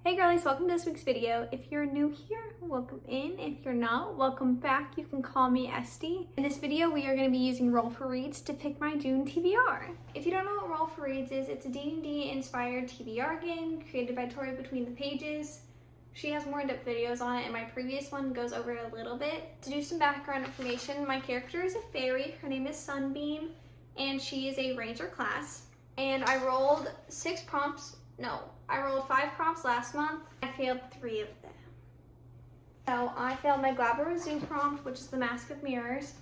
Hey girlies, welcome to this week's video. If you're new here, welcome in. If you're not, welcome back. You can call me Esty. In this video, we are going to be using Roll for Reads to pick my June TBR. If you don't know what Roll for Reads is, it's a D&D inspired TBR game created by Tori Between the Pages. She has more in-depth videos on it, and my previous one goes over it a little bit. To do some background information, my character is a fairy. Her name is Sunbeam, and she is a ranger class. And I rolled 5 prompts last month. I failed 3 of them. So I failed my Glabberozoo prompt, which is the Mask of Mirrors.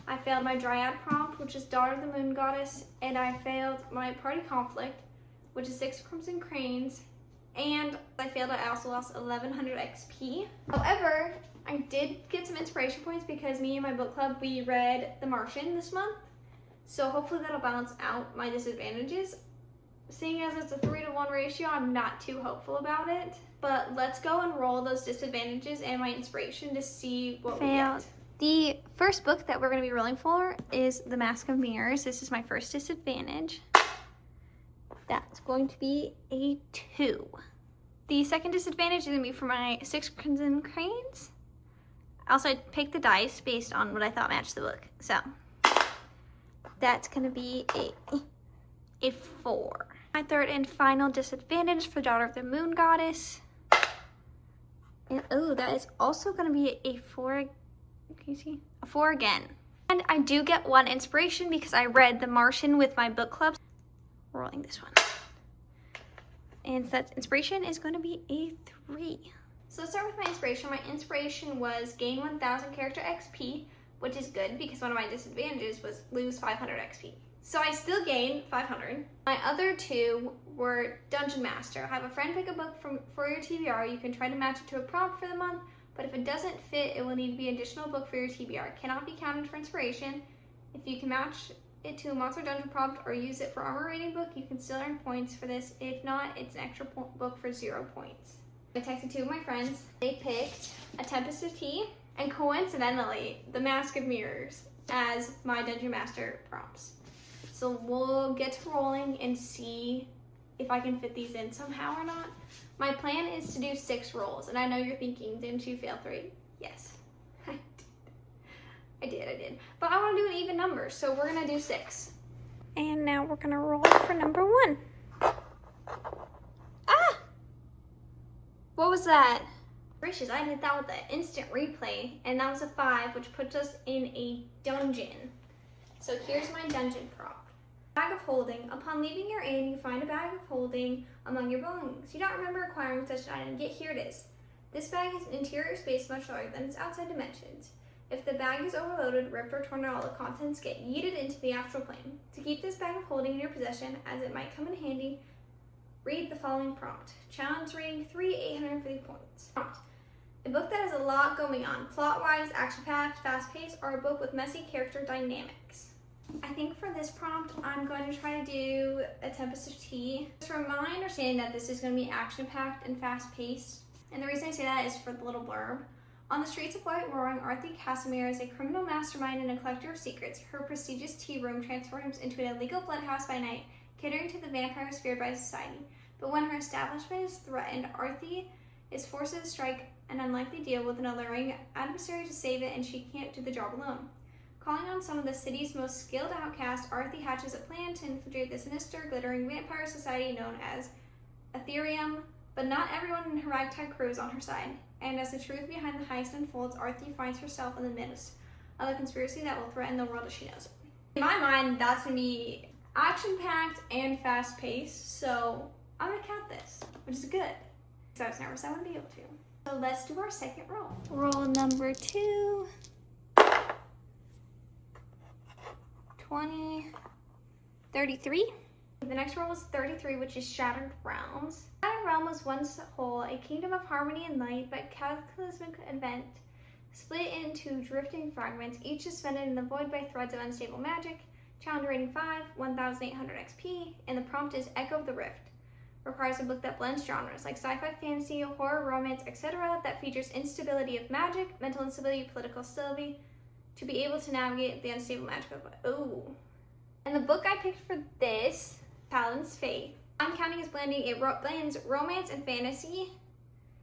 I failed my Dryad prompt, which is Daughter of the Moon Goddess. And I failed my Party Conflict, which is 6 Crimson Cranes. And I also lost 1100 XP. However, I did get some inspiration points because me and my book club, we read The Martian this month. So hopefully that'll balance out my disadvantages. Seeing as it's a 3-to-1 ratio, I'm not too hopeful about it. But let's go and roll those disadvantages and my inspiration to see what we get. The first book that we're going to be rolling for is The Mask of Mirrors. This is my first disadvantage. That's going to be a 2. The second disadvantage is going to be for my 6 Crimson Cranes. Also, I picked the dice based on what I thought matched the book. So, that's going to be a 4. My third and final disadvantage for Daughter of the Moon Goddess. And that is also going to be a 4. Can you see? A 4 again. And I do get 1 inspiration because I read The Martian with my book club. Rolling this one. And so that inspiration is going to be a 3. So let's start with my inspiration. My inspiration was gain 1000 character XP, which is good because one of my disadvantages was lose 500 XP. So I still gained 500. My other 2 were Dungeon Master. Have a friend pick a book for your TBR. You can try to match it to a prompt for the month, but if it doesn't fit, it will need to be an additional book for your TBR. It cannot be counted for inspiration. If you can match it to a monster dungeon prompt or use it for armor rating book, you can still earn points for this. If not, it's an extra book for 0 points. I texted 2 of my friends. They picked A Tempest of Tea and coincidentally, The Mask of Mirrors as my Dungeon Master prompts. So we'll get to rolling and see if I can fit these in somehow or not. My plan is to do 6 rolls, and I know you're thinking, didn't you fail 3? Yes, I did. But I want to do an even number, so we're gonna do 6. And now we're gonna roll for number 1. Ah! What was that? Gracious, I did that with the instant replay, and that was a 5, which puts us in a dungeon. So here's my dungeon prompt. Bag of holding. Upon leaving your inn, you find a bag of holding among your belongings. You don't remember acquiring such an item, yet here it is. This bag has an interior space much larger than its outside dimensions. If the bag is overloaded, ripped, or torn out, all the contents get yeeted into the astral plane. To keep this bag of holding in your possession, as it might come in handy, read the following prompt. Challenge rating 3, 850 points. Prompt. A book that has a lot going on, plot-wise, action-packed, fast-paced, or a book with messy character dynamics. I think for this prompt, I'm going to try to do A Tempest of Tea. From my understanding that this is going to be action-packed and fast-paced, and the reason I say that is for the little blurb. On the streets of White Roaring, Arthi Casimir is a criminal mastermind and a collector of secrets. Her prestigious tea room transforms into an illegal bloodhouse by night, catering to the vampires feared by society. But when her establishment is threatened, Arthi is forced to strike an unlikely deal with an alluring adversary to save it, and she can't do the job alone. Calling on some of the city's most skilled outcasts, Arthi hatches a plan to infiltrate the sinister, glittering vampire society known as Ethereum, but not everyone in her ragtag crew is on her side. And as the truth behind the heist unfolds, Arthi finds herself in the midst of a conspiracy that will threaten the world as she knows it. In my mind, that's going to be action-packed and fast-paced, so I'm going to count this, which is good, because I was nervous I wouldn't be able to. So let's do our second roll. Roll number 2. 20, 33. The next roll was 33, which is Shattered Realms. Shattered Realm was once whole, a kingdom of harmony and light, but cataclysmic event split into drifting fragments, each suspended in the void by threads of unstable magic. Challenge rating 5, 1,800 XP, and the prompt is Echo of the Rift. Requires a book that blends genres like sci-fi, fantasy, horror, romance, etc. that features instability of magic, mental instability, political instability, to be able to navigate the unstable magic of it. And the book I picked for this, Paladin's Faith. I'm counting as blending. It blends romance and fantasy,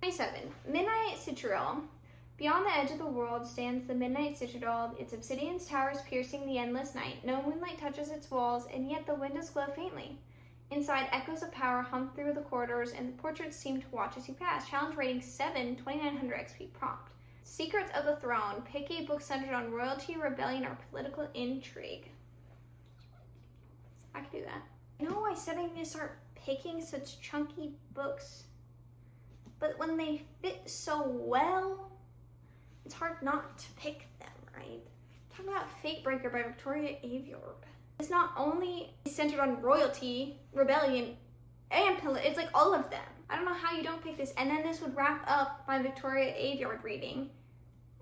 27. Midnight Citadel. Beyond the edge of the world stands the Midnight Citadel, its obsidian towers piercing the endless night. No moonlight touches its walls, and yet the windows glow faintly. Inside, echoes of power hum through the corridors, and the portraits seem to watch as you pass. Challenge rating 7, 2900 XP prompt. Secrets of the Throne. Pick a book centered on royalty, rebellion, or political intrigue. I can do that. I know I said I need to start picking such chunky books, but when they fit so well, it's hard not to pick them, right? Talking about Fatebreaker by Victoria Aveyard. It's not only centered on royalty, rebellion, and it's like all of them. I don't know how you don't pick this. And then this would wrap up my Victoria Aveyard reading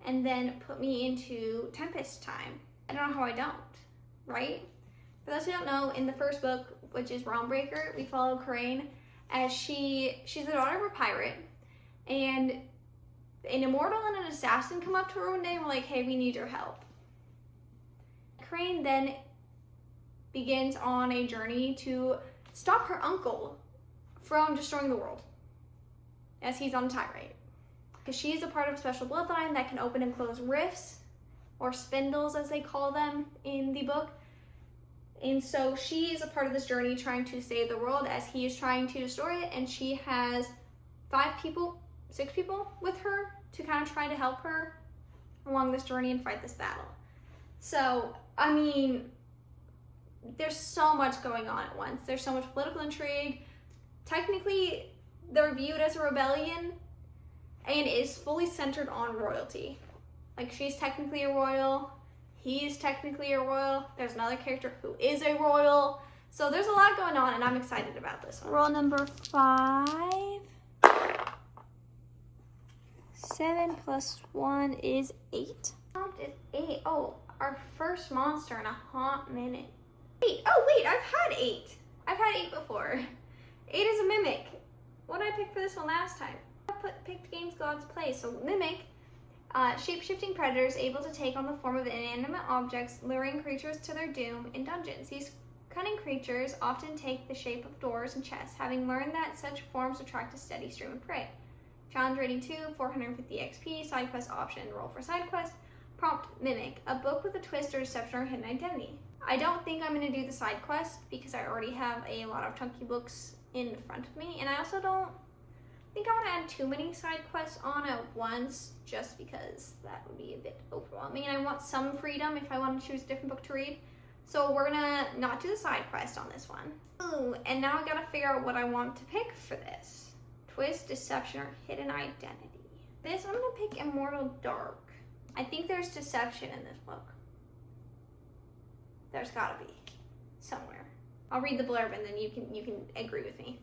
and then put me into Tempest time. I don't know how I don't, right? For those who don't know, in the first book, which is Realmbreaker, we follow Crane as she's the daughter of a pirate, and an immortal and an assassin come up to her one day and were like, hey, we need your help. Crane then begins on a journey to stop her uncle from destroying the world, as he's on a tirade. Because she's a part of a special bloodline that can open and close rifts, or spindles as they call them in the book. And so she is a part of this journey trying to save the world as he is trying to destroy it, and she has 6 people with her to kind of try to help her along this journey and fight this battle. So, I mean, there's so much going on at once. There's so much political intrigue. Technically, they're viewed as a rebellion and is fully centered on royalty. Like, she's technically a royal. He's technically a royal. There's another character who is a royal. So there's a lot going on, and I'm excited about this one. Rule number 5. 7 plus 1 is 8. Prompt is 8. Oh, our first monster in a hot minute. 8. Oh, wait, I've had 8. I've had 8 before. 8 is a mimic. What did I pick for this one last time? I picked Games God's Play. So mimic, shape-shifting predators able to take on the form of inanimate objects, luring creatures to their doom in dungeons. These cunning creatures often take the shape of doors and chests, having learned that such forms attract a steady stream of prey. Challenge rating 2, 450 XP, side quest option, roll for side quest. Prompt, mimic, a book with a twist or deception or hidden identity. I don't think I'm going to do the side quest because I already have a lot of chunky books in front of me, and I also don't think I want to add too many side quests on at once just because that would be a bit overwhelming, and I want some freedom if I want to choose a different book to read. So we're going to not do the side quest on this one. Ooh, and now I got to figure out what I want to pick for this. Twist, deception, or hidden identity. This, I'm going to pick Immortal Dark. I think there's deception in this book. There's got to be somewhere. I'll read the blurb and then you can agree with me.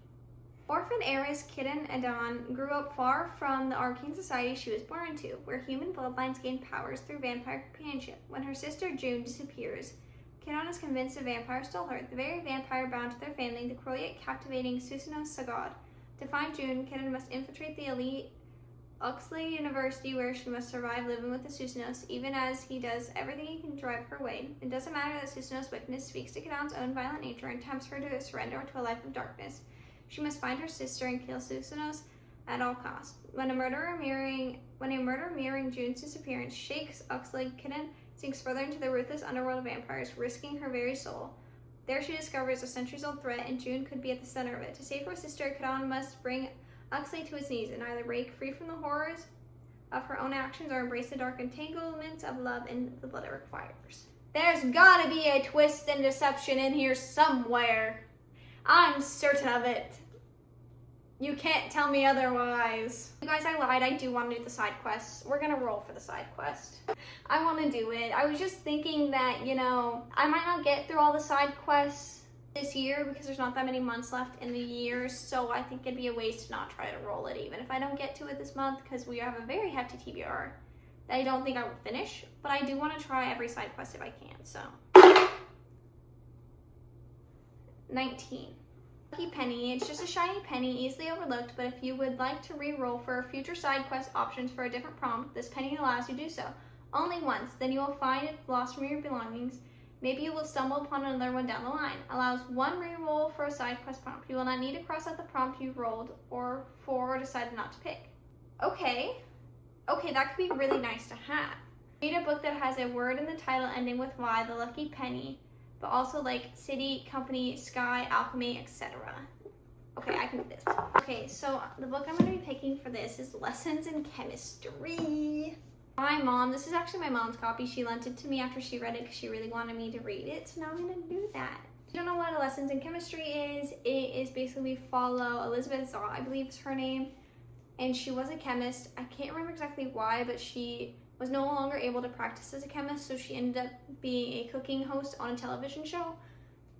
Orphan heiress Kitten Adon grew up far from the arcane society she was born into, where human bloodlines gain powers through vampire companionship. When her sister June disappears, Kitten is convinced a vampire stole her, the very vampire bound to their family, the cruel yet captivating Susanoo Sagad. To find June, Kitten must infiltrate the elite Oxley University, where she must survive living with the Susanoo's, even as he does everything he can to drive her away. It doesn't matter that Susanoo's wickedness speaks to Kitten's own violent nature and tempts her to surrender to a life of darkness. She must find her sister and kill Susanoo's at all costs. When a murder mirroring June's disappearance shakes Oxley, Kitten sinks further into the ruthless underworld of vampires, risking her very soul. There she discovers a centuries-old threat, and June could be at the center of it. To save her sister, Kitten must bring Oxley to his knees and either break free from the horrors of her own actions or embrace the dark entanglements of love and the blood it requires. There's gotta be a twist and deception in here somewhere. I'm certain of it. You can't tell me otherwise. You guys, I lied. I do want to do the side quests. We're gonna roll for the side quest. I want to do it. I was just thinking that, you know, I might not get through all the side quests this year because there's not that many months left in the year, so I think it'd be a waste to not try to roll it even if I don't get to it this month, because we have a very hefty TBR that I don't think I will finish, but I do want to try every side quest if I can. So 19. Lucky penny. It's just a shiny penny, easily overlooked, but if you would like to re-roll for future side quest options for a different prompt, this penny allows you to do so. Only once, then you will find it lost from your belongings. Maybe you will stumble upon another one down the line. Allows one re-roll for a side quest prompt. You will not need to cross out the prompt you rolled or decided not to pick. Okay, that could be really nice to have. Read a book that has a word in the title ending with Y, the lucky penny, but also like city, company, sky, alchemy, etc. Okay, I can do this. Okay, so the book I'm going to be picking for this is Lessons in Chemistry. My mom, this is actually my mom's copy. She lent it to me after she read it because she really wanted me to read it. So now I'm going to do that. If you don't know what Lessons in Chemistry is, it is basically we follow Elizabeth Zott, I believe is her name. And she was a chemist. I can't remember exactly why, but she was no longer able to practice as a chemist. So she ended up being a cooking host on a television show.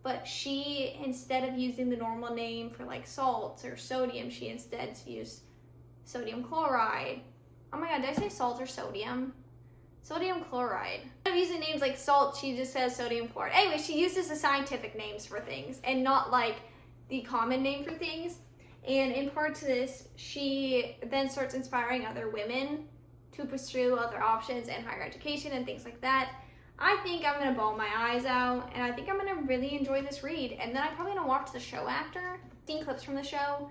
But she, instead of using the normal name for like salts or sodium, she instead used sodium chloride. Oh my god, did I say salt or sodium? Sodium chloride. Instead of using names like salt, she just says sodium chloride. Anyway, she uses the scientific names for things and not like the common name for things. And in part to this, she then starts inspiring other women to pursue other options and higher education and things like that. I think I'm gonna bawl my eyes out, and I think I'm gonna really enjoy this read. And then I'm probably gonna watch the show after, seen clips from the show.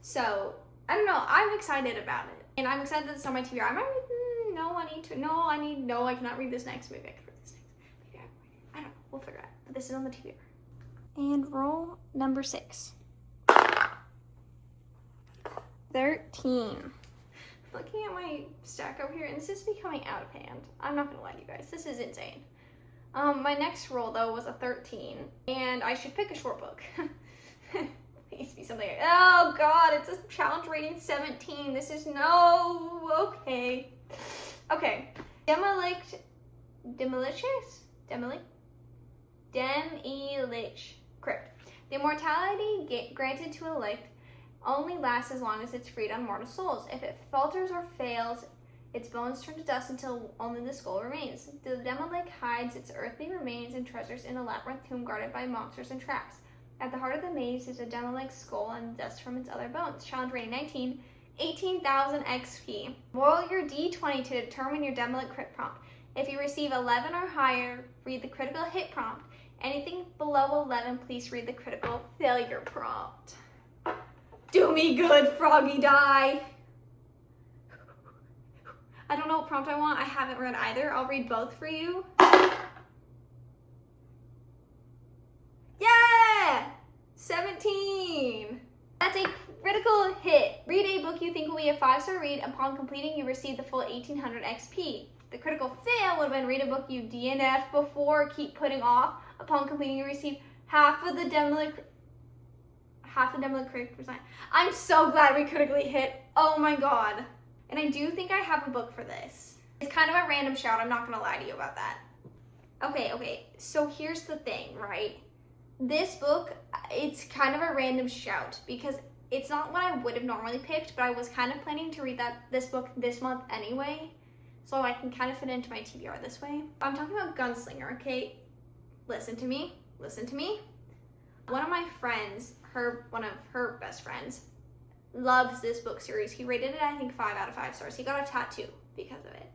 So I don't know, I'm excited about it. And I'm excited that it's on my TBR. I might read, no, I cannot read this next. Maybe I can read this next. Maybe I don't know, we'll figure it out. But this is on the TBR. And roll number 6. 13. Looking at my stack over here, and this is becoming out of hand. I'm not gonna lie to you guys, this is insane. My next roll though was a 13, and I should pick a short book. Please be something. Oh god, it's a challenge rating 17. This is no. Okay. Demolish Crypt. The immortality granted to elect only lasts as long as it's freed on mortal souls. If it falters or fails, its bones turn to dust until only the skull remains. The Demolish hides its earthly remains and treasures in a labyrinth tomb guarded by monsters and traps. At the heart of the maze is a Demolish skull and dust from its other bones. Challenge rating 19, 18,000 XP. Roll your D20 to determine your Demolish crit prompt. If you receive 11 or higher, read the critical hit prompt. Anything below 11, please read the critical failure prompt. Do me good, froggy die. I don't know what prompt I want. I haven't read either. I'll read both for you. Yeah! 17. That's a critical hit. Read a book you think will be a 5-star read. Upon completing, you receive the full 1800 XP. The critical fail would have been read a book you DNF before, keep putting off. Upon completing, you receive half the Demolish crit percent. I'm so glad we critically hit. Oh my god. And I do think I have a book for this. It's kind of a random shout. I'm not gonna lie to you about that. Okay. So here's the thing, right? This book, it's kind of a random shout because it's not what I would have normally picked, but I was kind of planning to read this book this month anyway, so I can kind of fit into my TBR this way. I'm talking about Gunslinger, okay? Listen to me. One of my friends, one of her best friends, loves this book series. He rated it, I think, 5 out of 5 stars. He got a tattoo because of it.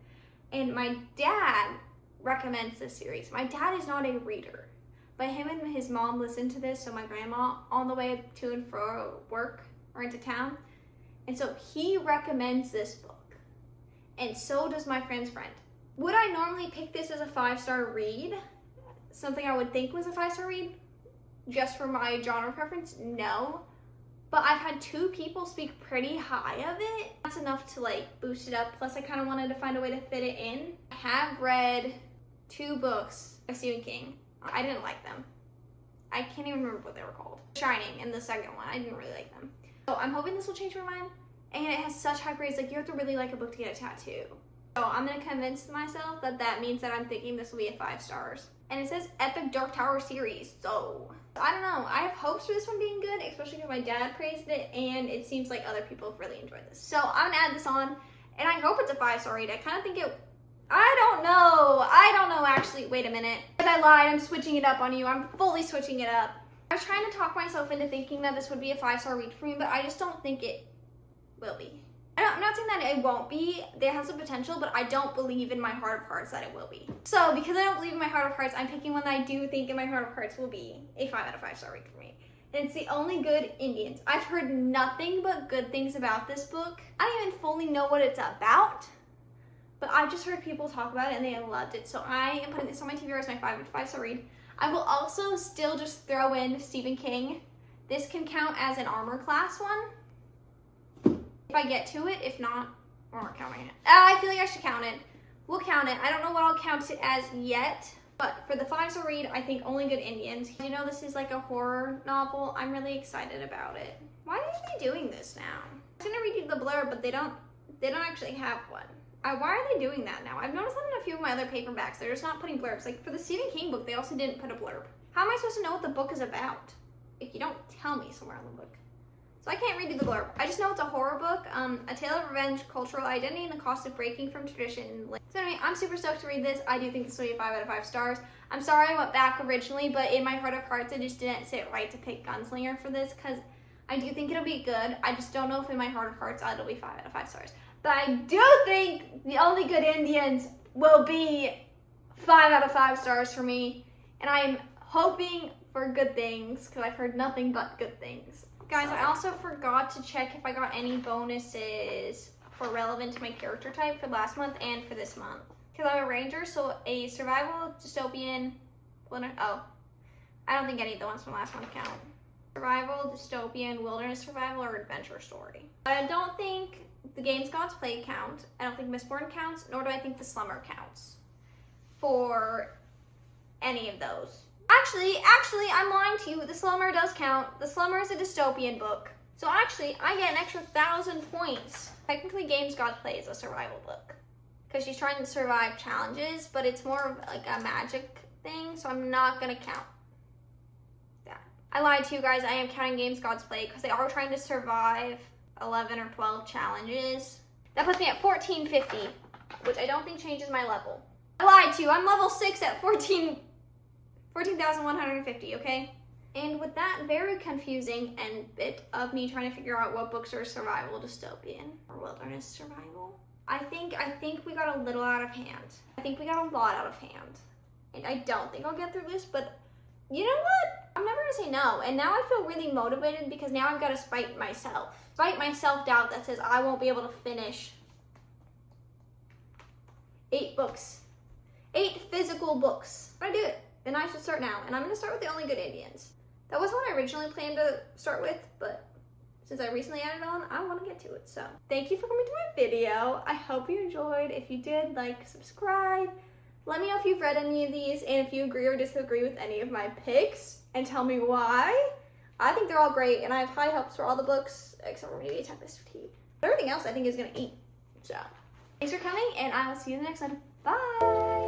And my dad recommends this series. My dad is not a reader, but him and his mom listen to this, so my grandma, on the way to and fro work or into town. And so he recommends this book. And so does my friend's friend. Would I normally pick this as a 5-star read? Something I would think was a 5-star read? Just for my genre preference? No. But I've had 2 people speak pretty high of it. That's enough to like boost it up. Plus I kind of wanted to find a way to fit it in. I have read 2 books by Stephen King. I didn't like them. I can't even remember what they were called. Shining and the second one, I didn't really like them. So I'm hoping this will change my mind. And it has such high praise, like you have to really like a book to get a tattoo. So I'm gonna convince myself that means that I'm thinking this will be a 5 stars. And it says Epic Dark Tower series, so I don't know. I have hopes for this one being good, especially because my dad praised it, and it seems like other people have really enjoyed this. So I'm gonna add this on, and I hope it's a 5-star read. I kind of think I don't know actually. Wait a minute. Because I lied, I'm switching it up on you. I'm fully switching it up. I was trying to talk myself into thinking that this would be a 5-star read for me, but I just don't think it will be. I'm not saying that it won't be. There has the potential, but I don't believe in my heart of hearts that it will be. So because I don't believe in my heart of hearts, I'm picking one that I do think in my heart of hearts will be a 5 out of 5 star read for me. and it's The Only Good Indians. I've heard nothing but good things about this book. I don't even fully know what it's about, but I just heard people talk about it and they loved it. So I am putting this on my TBR as my 5-star read. I will also still just throw in Stephen King. This can count as an armor class one if I get to it. If not, we're not counting it. I feel like I should count it. We'll count it. I don't know what I'll count it as yet, but for the 5-star read, I think Only Good Indians. You know, this is like a horror novel. I'm really excited about it. Why are they doing this now? I was gonna read you the blurb, but they don't actually have one. Why are they doing that now? I've noticed that in a few of my other paperbacks. They're just not putting blurbs. Like for the Stephen King book, they also didn't put a blurb. How am I supposed to know what the book is about if you don't tell me somewhere in the book? So I can't read you the blurb. I just know it's a horror book, a tale of revenge, cultural identity, and the cost of breaking from tradition. So anyway, I'm super stoked to read this. I do think this will be a 5 out of 5 stars. I'm sorry I went back originally, but in my heart of hearts, I just didn't sit right to pick Gunslinger for this because I do think it'll be good. I just don't know if in my heart of hearts it'll be 5 out of 5 stars. But I do think The Only Good Indians will be 5 out of 5 stars for me. And I'm hoping for good things because I've heard nothing but good things. Guys, I also forgot to check if I got any bonuses for relevant to my character type for last month and for this month. Because I'm a ranger, so a survival, dystopian, I don't think any of the ones from last month count. Survival, dystopian, wilderness survival, or adventure story. I don't think the Games Gods Play count. I don't think Mistborn counts, nor do I think the Slumber counts for any of those. Actually, I'm lying to you. The Slumber does count. The Slumber is a dystopian book. So actually, I get an extra 1,000 points. Technically, Games Gods Play is a survival book because she's trying to survive challenges, but it's more of like a magic thing, so I'm not gonna count that. I lied to you guys. I am counting Games Gods Play because they are trying to survive 11 or 12 challenges. That puts me at 1450, which I don't think changes my level. I lied to you. I'm level 6 at 14,150, okay? And with that very confusing and bit of me trying to figure out what books are survival, dystopian, or wilderness survival, I think we got a little out of hand. I think we got a lot out of hand. And I don't think I'll get through this, but you know what? I'm never gonna say no. And now I feel really motivated because now I've got to spite myself. Spite my self-doubt that says I won't be able to finish 8 books. 8 physical books. But I do it. Then I should start now. And I'm going to start with The Only Good Indians. That wasn't what I originally planned to start with, but since I recently added on, I want to get to it. So thank you for coming to my video. I hope you enjoyed. If you did, like, subscribe. Let me know if you've read any of these and if you agree or disagree with any of my picks and tell me why. I think they're all great and I have high hopes for all the books except for maybe Tempest Fatigue. But everything else I think is going to eat. So thanks for coming and I will see you in the next one. Bye!